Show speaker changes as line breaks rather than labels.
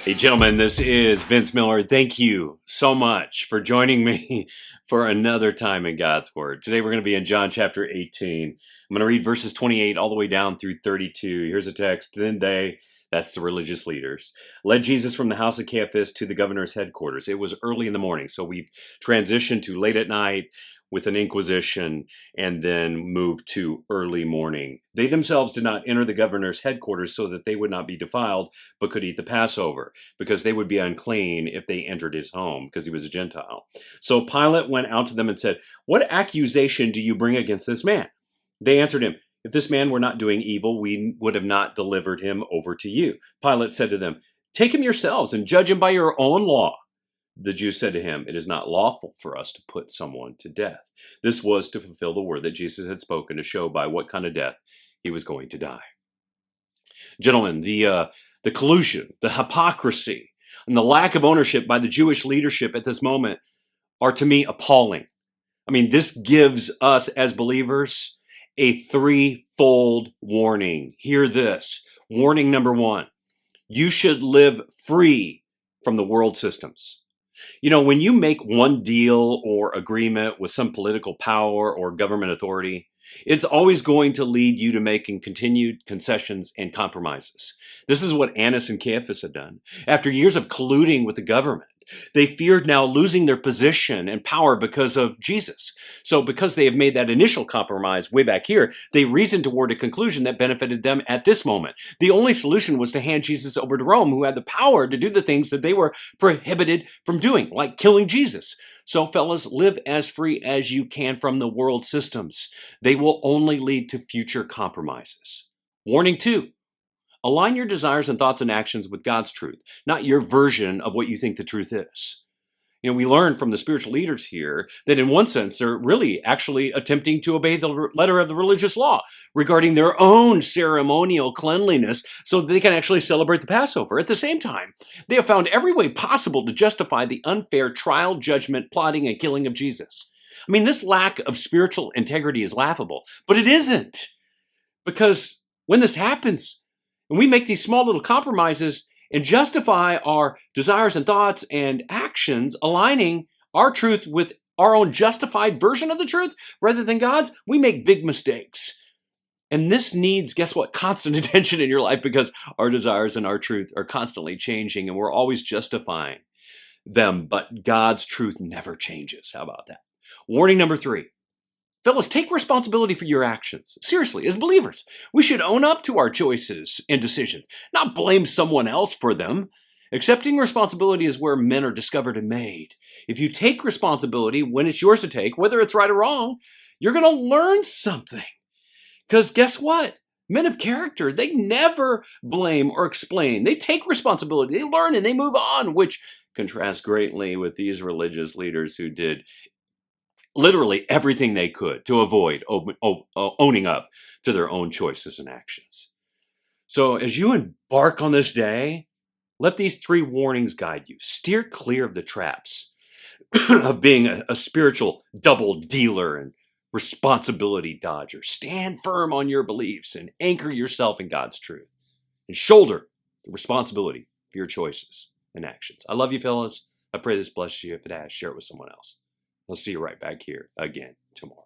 Hey, gentlemen, this is Vince Miller. Thank you so much for joining me for another time in God's Word. Today we're going to be in John chapter 18. I'm going to read verses 28 all the way down through 32. Here's a text. Then they, that's the religious leaders, led Jesus from the house of Caiaphas to the governor's headquarters. It was early in the morning, so we've transitioned to late at night with an inquisition and then moved to early morning. They themselves did not enter the governor's headquarters so that they would not be defiled, but could eat the Passover, because they would be unclean if they entered his home, because he was a Gentile. So Pilate went out to them and said, "What accusation do you bring against this man?" They answered him, "If this man were not doing evil, we would have not delivered him over to you." Pilate said to them, "Take him yourselves and judge him by your own law." The Jews said to him, "It is not lawful for us to put someone to death." This was to fulfill the word that Jesus had spoken, to show by what kind of death he was going to die. Gentlemen, the collusion, the hypocrisy, and the lack of ownership by the Jewish leadership at this moment are, to me, appalling. I mean, this gives us as believers a threefold warning. Hear this. Warning number one: you should live free from the world systems. You know, when you make one deal or agreement with some political power or government authority, it's always going to lead you to making continued concessions and compromises. This is what Annas and Caiaphas had done. After years of colluding with the government, they feared now losing their position and power because of Jesus. So because they have made that initial compromise way back here, they reasoned toward a conclusion that benefited them at this moment. The only solution was to hand Jesus over to Rome, who had the power to do the things that they were prohibited from doing, like killing Jesus. So fellas, live as free as you can from the world systems. They will only lead to future compromises. Warning two: align your desires and thoughts and actions with God's truth, not your version of what you think the truth is. You know, we learn from the spiritual leaders here that in one sense, they're really actually attempting to obey the letter of the religious law regarding their own ceremonial cleanliness so that they can actually celebrate the Passover. At the same time, they have found every way possible to justify the unfair trial, judgment, plotting, and killing of Jesus. I mean, this lack of spiritual integrity is laughable, but it isn't. Because when this happens, and we make these small little compromises and justify our desires and thoughts and actions, aligning our truth with our own justified version of the truth rather than God's, we make big mistakes. And this needs, guess what, constant attention in your life, because our desires and our truth are constantly changing and we're always justifying them, but God's truth never changes. How about that? Warning number three: fellas, take responsibility for your actions. Seriously, as believers, we should own up to our choices and decisions, not blame someone else for them. Accepting responsibility is where men are discovered and made. If you take responsibility when it's yours to take, whether it's right or wrong, you're going to learn something. Because guess what? Men of character, they never blame or explain. They take responsibility, they learn, and they move on, which contrasts greatly with these religious leaders who did literally everything they could to avoid owning up to their own choices and actions. So as you embark on this day, let these three warnings guide you. Steer clear of the traps of being a spiritual double dealer and responsibility dodger. Stand firm on your beliefs and anchor yourself in God's truth, and shoulder the responsibility for your choices and actions. I love you, fellas. I pray this blesses you. If it has, share it with someone else. I'll see you right back here again tomorrow.